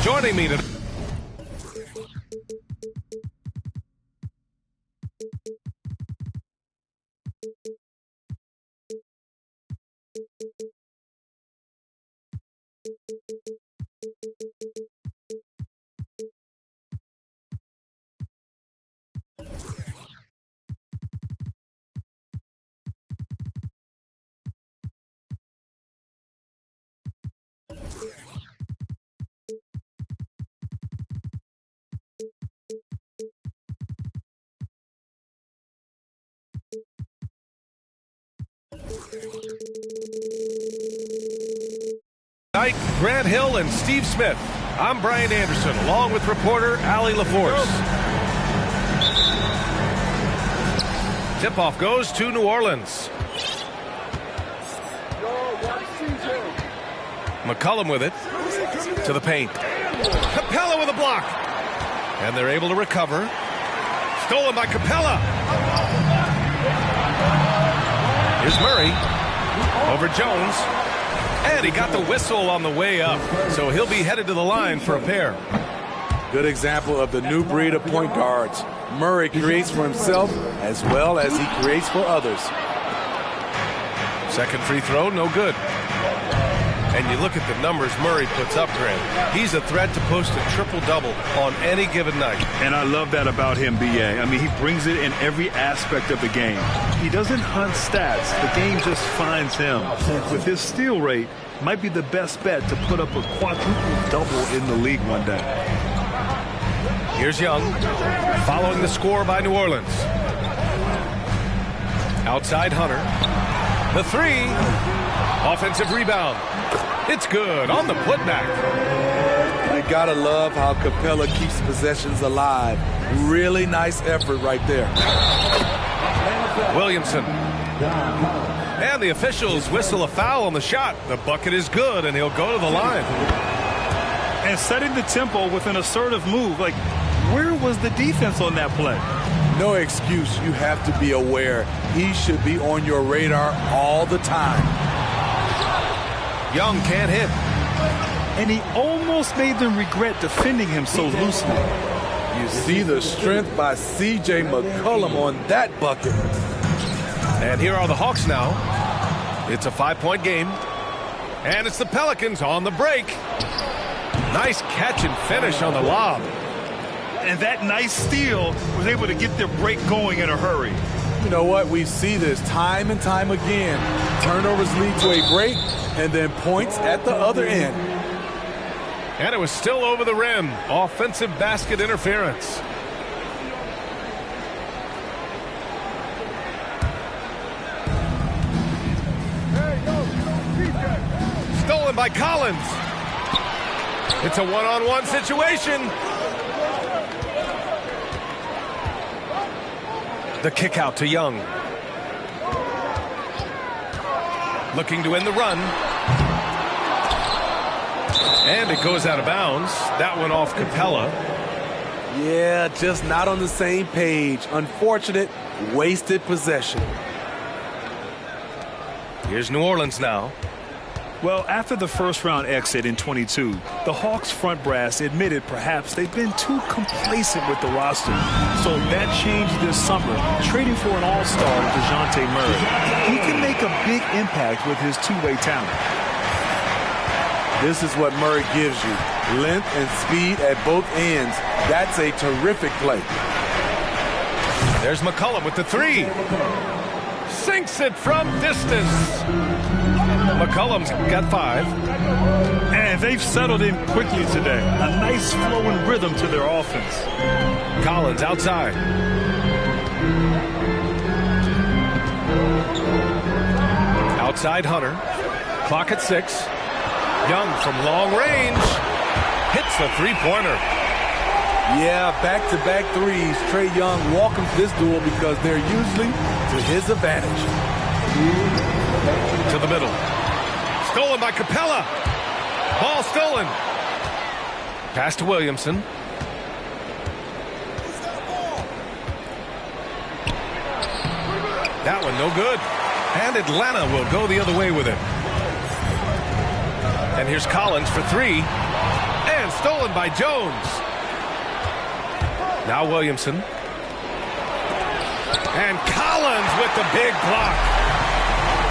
Joining me today. Grant Hill and Steve Smith. I'm Brian Anderson, along with reporter Allie LaForce. Tip-off goes to New Orleans. McCollum with it to the paint. Capella with a block. And they're able to recover. Stolen by Capella. Here's Murray over Jones. And he got the whistle on the way up, so he'll be headed to the line for a pair. Good example of the new breed of point guards. Murray creates for himself as well as he creates for others. Second free throw, no good. And you look at the numbers Murray puts up, Grant. He's a threat to post a triple-double on any given night. And I love that about him, B.A. I mean, he brings it in every aspect of the game. He doesn't hunt stats. The game just finds him. With his steal rate, might be the best bet to put up a quadruple-double in the league one day. Here's Young, following the score by New Orleans. Outside Hunter. The three. Offensive rebound. It's good on the putback. I gotta love how Capella keeps possessions alive. Really nice effort right there. Williamson. And the officials whistle a foul on the shot. The bucket is good, and he'll go to the line. And setting the tempo with an assertive move. Like, where was the defense on that play? No excuse. You have to be aware. He should be on your radar all the time. Young can't hit. And he almost made them regret defending him so loosely. You see the strength by C.J. McCollum on that bucket. And here are the Hawks now. It's a 5-point game. And it's the Pelicans on the break. Nice catch and finish on the lob. And that nice steal was able to get their break going in a hurry. You know what? We see this time and time again. Turnovers lead to a break, and then points at the other end. And it was still over the rim. Offensive basket interference. Stolen by Collins. It's a one-on-one situation. The kick out to Young. Looking to end the run. And it goes out of bounds. That one off Capella. Yeah, just not on the same page. Unfortunate, wasted possession. Here's New Orleans now. Well, after the first-round exit in 22, the Hawks front brass admitted perhaps they've been too complacent with the roster. So that changed this summer, trading for an all-star, DeJounte Murray. He can make a big impact with his two-way talent. This is what Murray gives you. Length and speed at both ends. That's a terrific play. There's McCollum with the three. Sinks it from distance. McCollum's got 5. And they've settled in quickly today. A nice flowing rhythm to their offense. Collins outside. Outside Hunter. Clock at 6. Young from long range. Hits the three-pointer. Yeah, back-to-back threes. Trae Young welcomes this duel because they're usually to his advantage. To the middle. Stolen by Capella. Ball stolen. Pass to Williamson. That one no good. And Atlanta will go the other way with it. And here's Collins for 3. And stolen by Jones. Now Williamson. And Collins with the big block.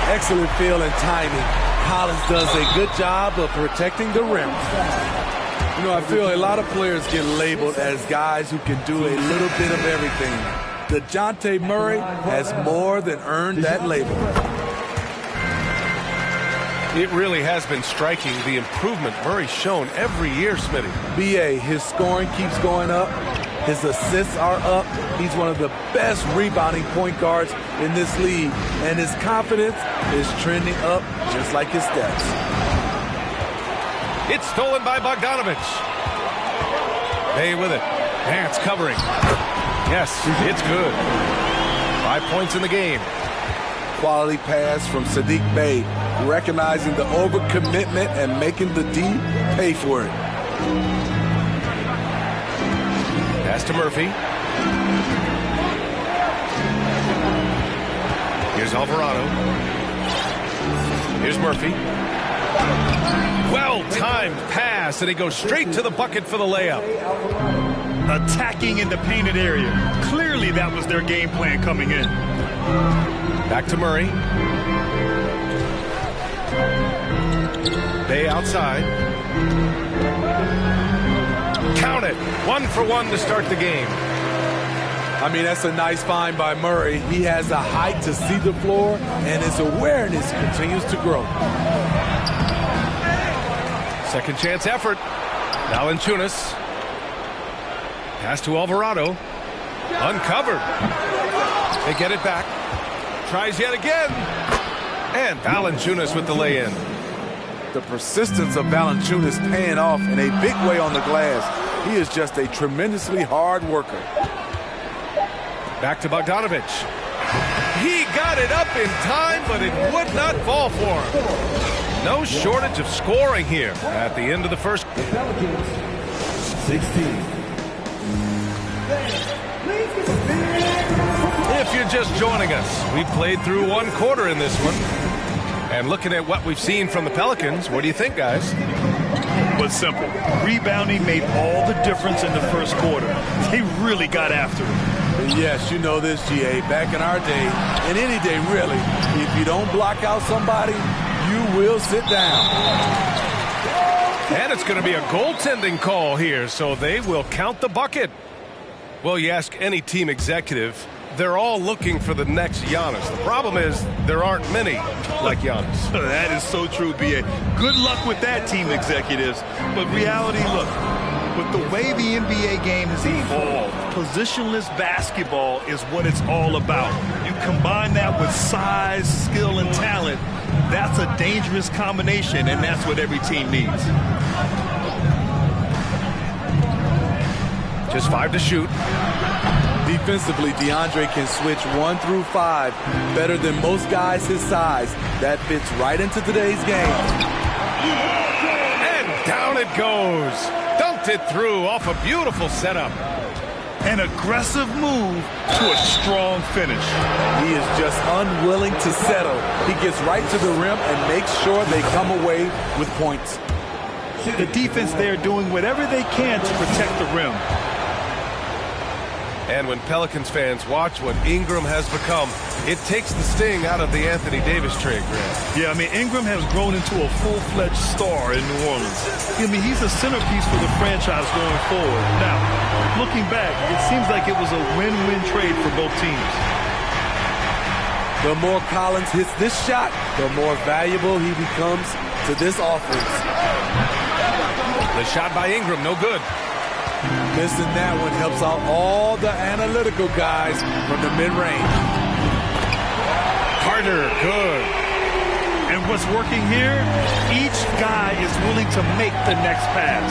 Excellent feel and timing. Collins does a good job of protecting the rim. You know, I feel a lot of players get labeled as guys who can do a little bit of everything. DeJounte Murray has more than earned that label. It really has been striking, the improvement Murray's shown every year, Smitty. BA, his scoring keeps going up. His assists are up. He's one of the best rebounding point guards in this league. And his confidence is trending up just like his stats. It's stolen by Bogdanovich. Bay with it. Nance covering. Yes, it's good. 5 points in the game. Quality pass from Saddiq Bey, recognizing the overcommitment and making the D pay for it. Pass to Murphy. Here's Alvarado. Here's Murphy. Well-timed pass, and he goes straight to the bucket for the layup. Attacking in the painted area. Clearly that was their game plan coming in. Back to Murray. Bay outside. Count it. 1 for 1 to start the game. I mean, that's a nice find by Murray. He has the height to see the floor, and his awareness continues to grow. Second chance effort. Valanciunas. Pass to Alvarado. Uncovered. They get it back. Tries yet again. And Valanciunas with the lay-in. The persistence of Valanciunas paying off in a big way on the glass. He is just a tremendously hard worker. Back to Bogdanovich. He got it up in time, but it would not fall for him. No shortage of scoring here at the end of the first. 16. If you're just joining us, we played through 1 quarter in this one. And looking at what we've seen from the Pelicans, what do you think, guys? Was simple. Rebounding made all the difference in the first quarter. They really got after it. Yes, you know this, GA. Back in our day, and any day really, if you don't block out somebody, you will sit down. And it's going to be a goaltending call here, so they will count the bucket. Well, you ask any team executive, they're all looking for the next Giannis. The problem is there aren't many like Giannis. That is so true, B.A. Good luck with that, team executives. But reality, look, with the way the NBA game has evolved, positionless basketball is what it's all about. You combine that with size, skill, and talent, that's a dangerous combination, and that's what every team needs. Just 5 to shoot. Defensively, DeAndre can switch 1 through 5 better than most guys his size. That fits right into today's game. And down it goes. Dunked it through off a beautiful setup. An aggressive move to a strong finish. He is just unwilling to settle. He gets right to the rim and makes sure they come away with points. The defense there doing whatever they can to protect the rim. And when Pelicans fans watch what Ingram has become, it takes the sting out of the Anthony Davis trade, Grant. Yeah, I mean, Ingram has grown into a full-fledged star in New Orleans. I mean, he's a centerpiece for the franchise going forward. Now, looking back, it seems like it was a win-win trade for both teams. The more Collins hits this shot, the more valuable he becomes to this offense. The shot by Ingram, no good. Missing that one helps out all the analytical guys from the mid-range. Carter, good. And what's working here, each guy is willing to make the next pass.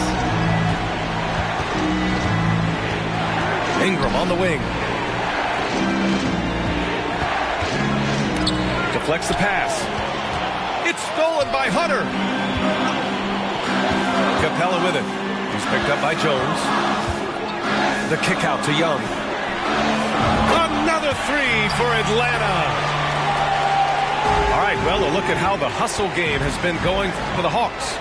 Ingram on the wing. Deflects the pass. It's stolen by Hunter. Capella with it. He's picked up by Jones. The kick out to Young. Another 3 for Atlanta. All right, well, a look at how the hustle game has been going for the Hawks.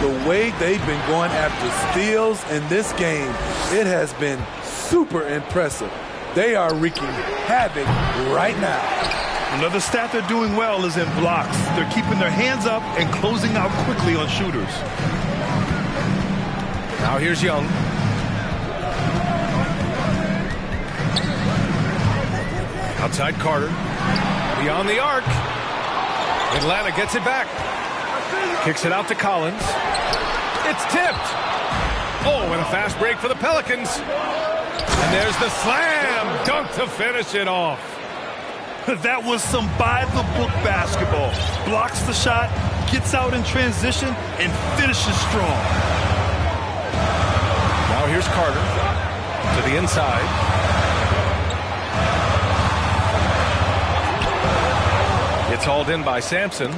the way they've been going after steals in this game, it has been super impressive. They are wreaking havoc right now. Another stat they're doing well is in blocks. They're keeping their hands up and closing out quickly on shooters. Now here's Young. Outside Carter. Beyond the arc. Atlanta gets it back. Kicks it out to Collins. It's tipped. Oh, and a fast break for the Pelicans. And there's the slam dunk to finish it off. That was some by-the-book basketball. Blocks the shot, gets out in transition, and finishes strong. Now here's Carter to the inside. It's hauled in by Sampson.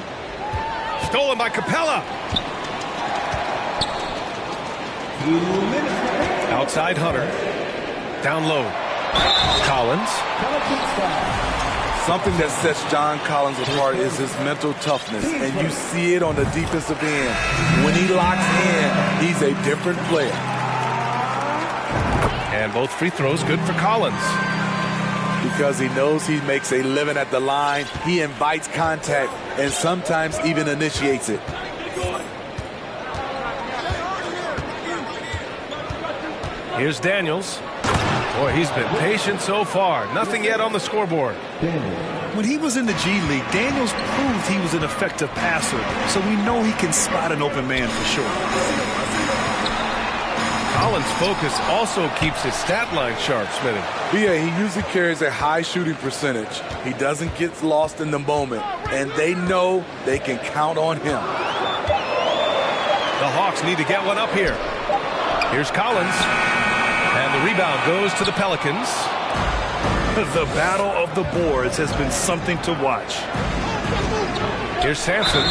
Stolen by Capella. Outside Hunter. Down low. Collins. Something that sets John Collins apart is his mental toughness, and you see it on the defensive end. When he locks in, he's a different player. And both free throws good for Collins. Because he knows he makes a living at the line, he invites contact and sometimes even initiates it. Here's Daniels. Boy, he's been patient so far. Nothing yet on the scoreboard. When he was in the G League, Daniels proved he was an effective passer, so we know he can spot an open man for sure. Collins' focus also keeps his stat line sharp, Smitty. Yeah, he usually carries a high shooting percentage. He doesn't get lost in the moment, and they know they can count on him. The Hawks need to get one up here. Here's Collins. And the rebound goes to the Pelicans. The battle of the boards has been something to watch. Here's Sampson.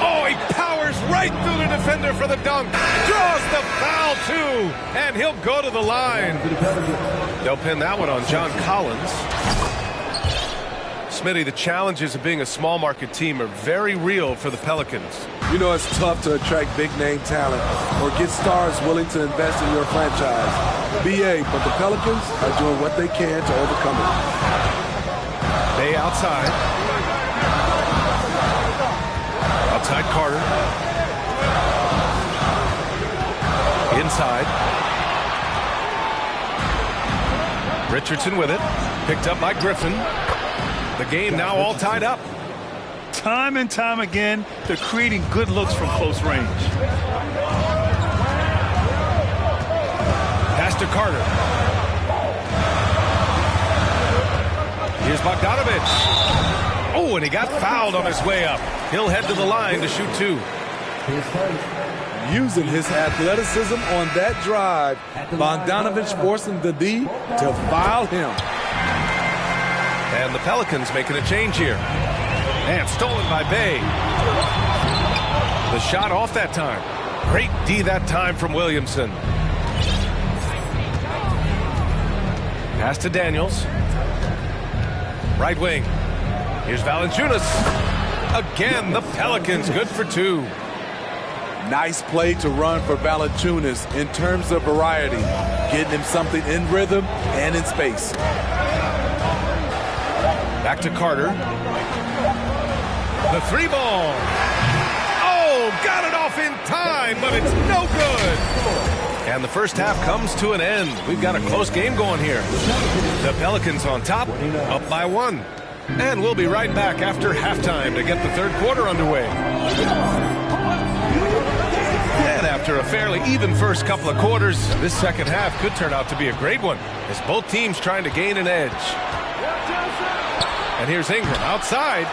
Oh, he powers right through the defender for the dunk. Draws the foul, too. And he'll go to the line. They'll pin that one on John Collins. Smitty, the challenges of being a small market team are very real for the Pelicans. You know, it's tough to attract big-name talent or get stars willing to invest in your franchise. BA, but the Pelicans are doing what they can to overcome it. Bay outside. Outside Carter. Inside. Richardson with it. Picked up by Griffin. The game now all tied up. Time and time again, they're creating good looks from close range. Pass to Carter. Here's Bogdanovich. Oh, and he got fouled on his way up. He'll head to the line to shoot two. Using his athleticism on that drive, Bogdanovich forcing the D to foul him. And the Pelicans making a change here. And stolen by Bay. The shot off that time. Great D that time from Williamson. Pass to Daniels. Right wing. Here's Valanciunas. Again, the Pelicans good for two. Nice play to run for Valanciunas in terms of variety. Getting him something in rhythm and in space. Back to Carter. The three ball. Oh, got it off in time, but it's no good. And the first half comes to an end. We've got a close game going here. The Pelicans on top, up by one. And we'll be right back after halftime to get the third quarter underway. And after a fairly even first couple of quarters, this second half could turn out to be a great one, as both teams trying to gain an edge. And here's Ingram outside.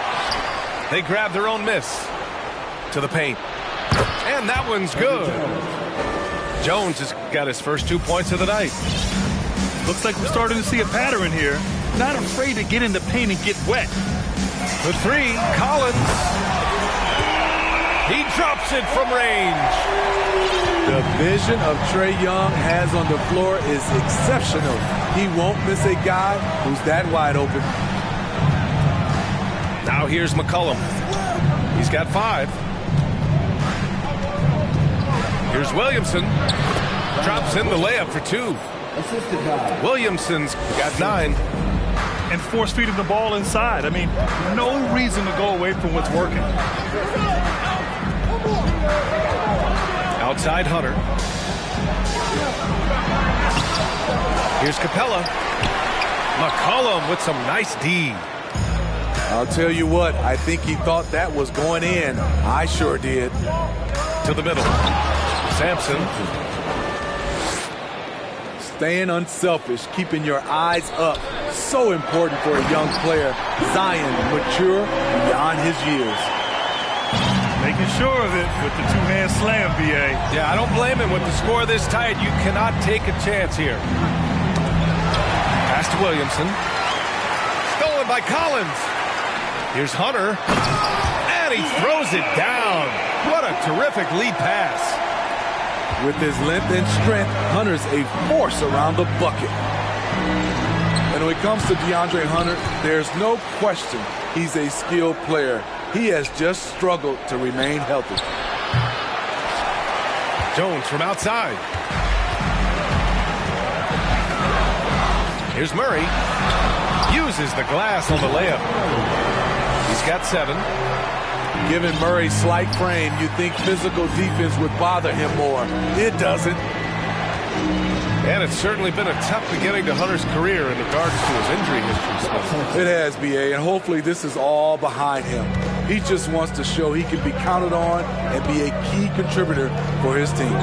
They grab their own miss to the paint. And that one's good. Jones has got his first 2 points of the night. Looks like we're starting to see a pattern here. Not afraid to get in the paint and get wet. The three, Collins. He drops it from range. The vision of Trae Young has on the floor is exceptional. He won't miss a guy who's that wide open. Now here's McCollum. He's got 5. Here's Williamson. Drops in the layup for 2. Williamson's got 9. And force feeding the ball inside. I mean, no reason to go away from what's working. Outside Hunter. Here's Capella. McCollum with some nice D. I'll tell you what, I think he thought that was going in. I sure did. To the middle. Sampson. Staying unselfish, keeping your eyes up. So important for a young player. Zion, mature beyond his years. Making sure of it with the two-hand slam, B.A. Yeah, I don't blame him. With the score this tight, you cannot take a chance here. Pass to Williamson. Stolen by Collins. Here's Hunter. And he throws it down. What a terrific lead pass. With his length and strength, Hunter's a force around the bucket. And when it comes to DeAndre Hunter, there's no question he's a skilled player. He has just struggled to remain healthy. Jones from outside. Here's Murray. Uses the glass on the layup. He's got 7. Given Murray's slight frame, you'd think physical defense would bother him more. It doesn't. And it's certainly been a tough beginning to Hunter's career in regards to his injury history. It has, B.A., and hopefully this is all behind him. He just wants to show he can be counted on and be a key contributor for his team.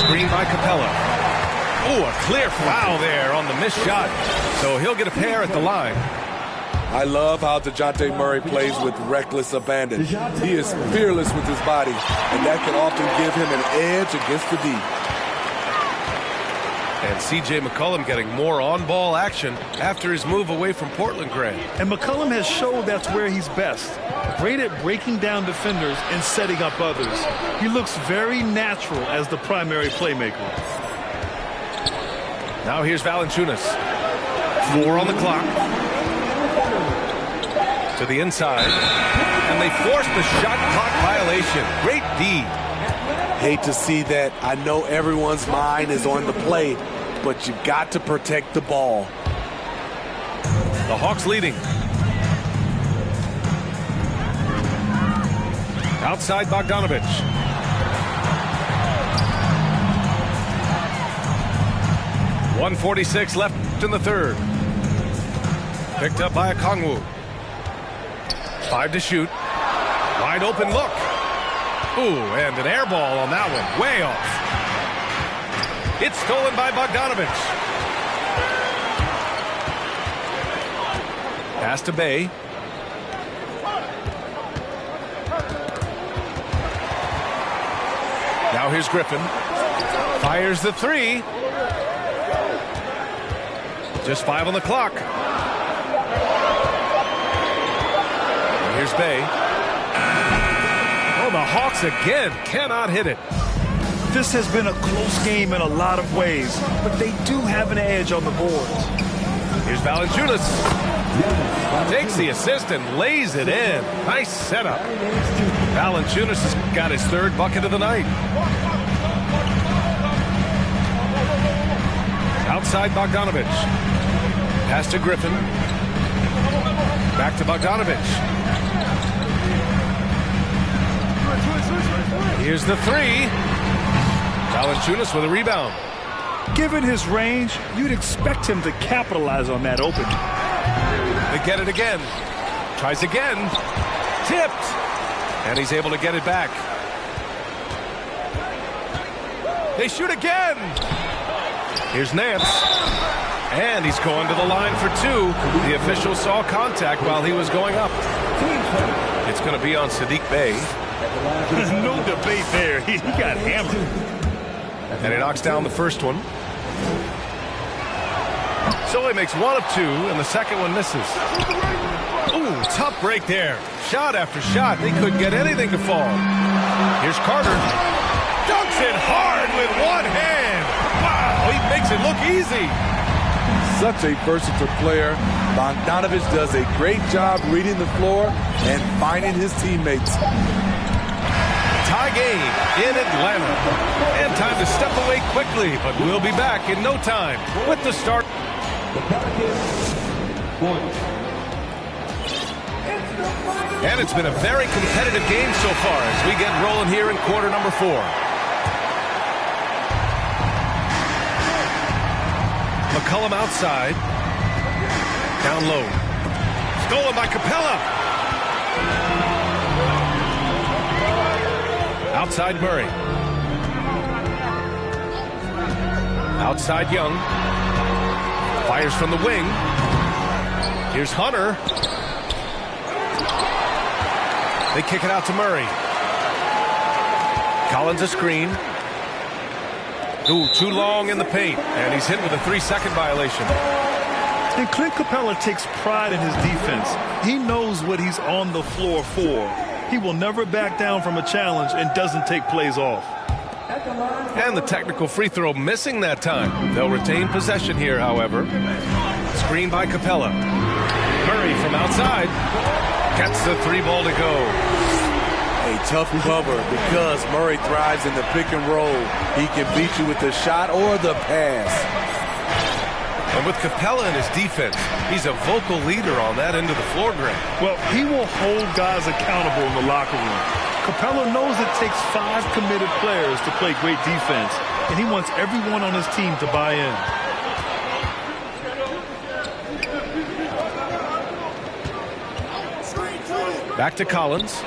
Screen by Capella. Oh, a clear foul there on the missed shot. So he'll get a pair at the line. I love how DeJounte Murray plays with reckless abandon. He is fearless with his body, and that can often give him an edge against the D. And C.J. McCollum getting more on-ball action after his move away from Portland, Grant. And McCollum has showed that's where he's best. Great at breaking down defenders and setting up others. He looks very natural as the primary playmaker. Now here's Valanciunas. 4 on the clock. To the inside. And they force the shot clock violation. Great D. Hate to see that. I know everyone's mind is on the play, but you've got to protect the ball. The Hawks leading. Outside Bogdanovich. .146 left in the third. Picked up by Okongwu. 5 to shoot. Wide open look. Ooh, and an air ball on that one. Way off. It's stolen by Bogdanovich. Pass to Bay. Now here's Griffin. Fires the 3. Just 5 on the clock. And here's Bay. Oh, the Hawks again cannot hit it. This has been a close game in a lot of ways, but they do have an edge on the boards. Here's Valanciunas. Takes the assist and lays it in. Nice setup. Valanciunas has got his 3rd bucket of the night. Outside Bogdanovich. Pass to Griffin. Back to Bogdanovich. Here's the 3. Valanciunas with a rebound. Given his range, you'd expect him to capitalize on that opening. They get it again. Tries again. Tipped. And he's able to get it back. They shoot again. Here's Nance. And he's going to the line for 2. The official saw contact while he was going up. It's going to be on Saddiq Bey. No debate there. He got hammered. And he knocks down the first one. So he makes 1 of 2, and the second one misses. Ooh, tough break there. Shot after shot. They couldn't get anything to fall. Here's Carter. Dunks it hard with one hand. Wow, he makes it look easy. Such a versatile player. Bogdanovich does a great job reading the floor and finding his teammates. Tie game in Atlanta. And time to step away quickly, but we'll be back in no time with the start. And it's been a very competitive game so far as we get rolling here in quarter number 4. McCollum outside. Down low. Stolen by Capella. Outside Murray. Outside Young. Fires from the wing. Here's Hunter. They kick it out to Murray. Collins a screen. Ooh, too long in the paint. And he's hit with a 3-second violation. And Clint Capella takes pride in his defense. He knows what he's on the floor for. He will never back down from a challenge and doesn't take plays off. And the technical free throw missing that time. They'll retain possession here, however. Screen by Capella. Murray from outside. Gets the 3-ball to go. A tough cover because Murray thrives in the pick and roll. He can beat you with the shot or the pass. And with Capella in his defense, he's a vocal leader on that end of the floor, Greg. Well, he will hold guys accountable in the locker room. Capella knows it takes 5 committed players to play great defense, and he wants everyone on his team to buy in. Back to Collins.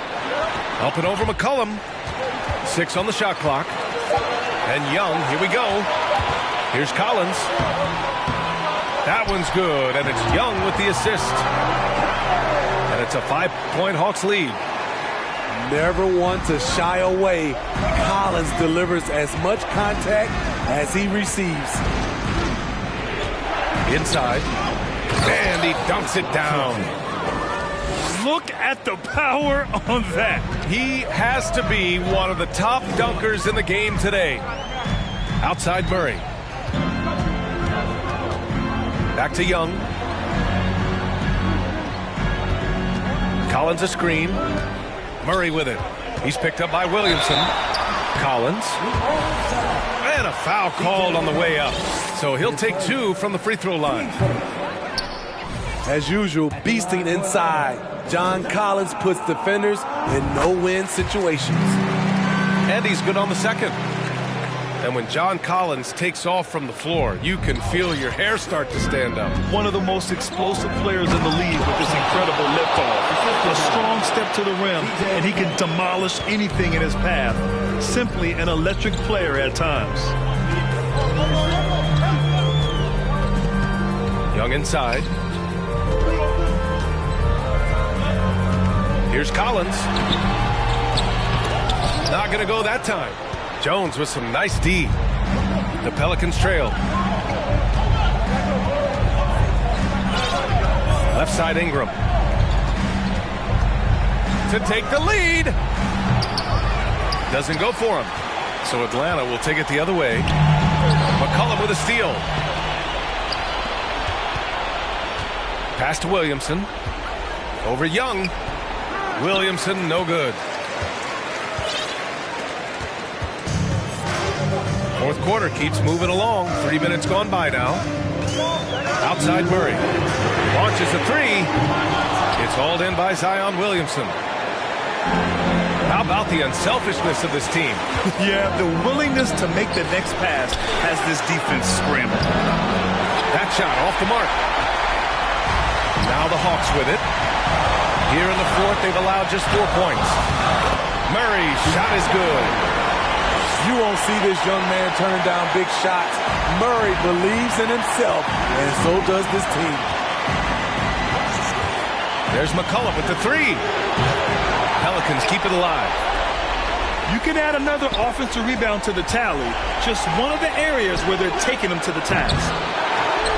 Up and over McCollum. 6 on the shot clock. And Young, here we go. Here's Collins. That one's good, and it's Young with the assist. And it's a 5-point Hawks lead. Never one to shy away. Collins delivers as much contact as he receives. Inside. And he dunks it down. Look at the power on that. He has to be one of the top dunkers in the game today. Outside Murray. Back to Young. Collins a screen. Murray with it. He's picked up by Williamson. Collins. And a foul called on the way up. So he'll take 2 from the free throw line. As usual, beasting inside. John Collins puts defenders in no-win situations. And he's good on the second. And when John Collins takes off from the floor, you can feel your hair start to stand up. One of the most explosive players in the league with this incredible liftoff. A strong step to the rim, and he can demolish anything in his path. Simply an electric player at times. Young inside. Here's Collins. Not going to go that time. Jones with some nice D. The Pelicans trail. Left side Ingram. To take the lead. Doesn't go for him. So Atlanta will take it the other way. McCollum with a steal. Pass to Williamson. Over Young. Williamson, no good. Fourth quarter keeps moving along. 3 minutes gone by now. Outside Murray. Launches a 3. It's hauled in by Zion Williamson. How about the unselfishness of this team? Yeah, the willingness to make the next pass has this defense scrambling. That shot off the mark. Now the Hawks with it. Here in the fourth, they've allowed just 4 points. Murray's shot is good. You won't see this young man turn down big shots. Murray believes in himself, and so does this team. There's McCollum with the 3. Pelicans keep it alive. You can add another offensive rebound to the tally. Just one of the areas where they're taking them to the task.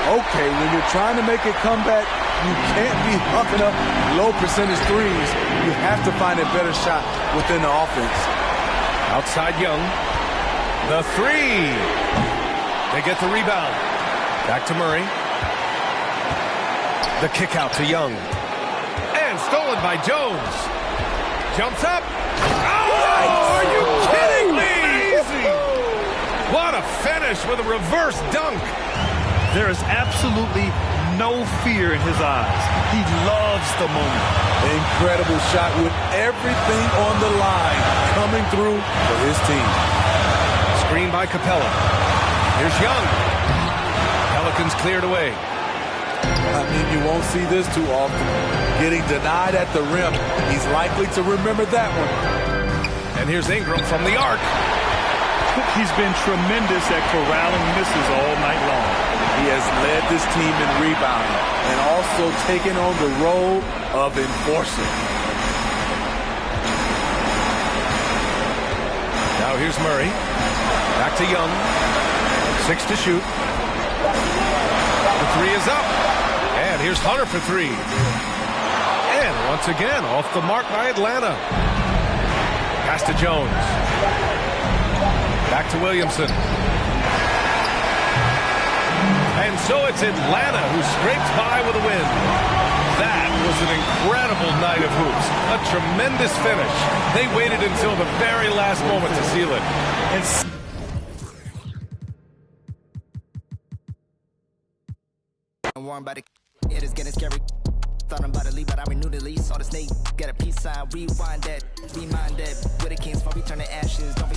Okay, when you're trying to make a comeback, you can't be hucking up low percentage threes. You have to find a better shot within the offense. Outside Young. The 3. They get the rebound. Back to Murray. The kick out to Young. And stolen by Jones. Jumps up. Oh, are you with a reverse dunk. There is absolutely no fear in his eyes. He loves the moment. Incredible shot with everything on the line coming through for his team. Screen by Capella. Here's Young. Pelicans cleared away. I mean, you won't see this too often. Getting denied at the rim. He's likely to remember that one. And here's Ingram from the arc. He's been tremendous at corralling misses all night long. He has led this team in rebounding and also taken on the role of enforcer. Now here's Murray. Back to Young. 6 to shoot. The three is up. And here's Hunter for three. And once again, off the mark by Atlanta. Pass to Jones. Back to Williamson. And so it's Atlanta who scrapes by with a win. That was an incredible night of hoops. A tremendous finish. They waited until the very last moment to seal it. And warm by the it is getting scary. Thought I'm about to leave, but I renewed the lease. Saw the snake, get a peace sign, rewind that, remind that. We're the kings, for we turn to ashes. Don't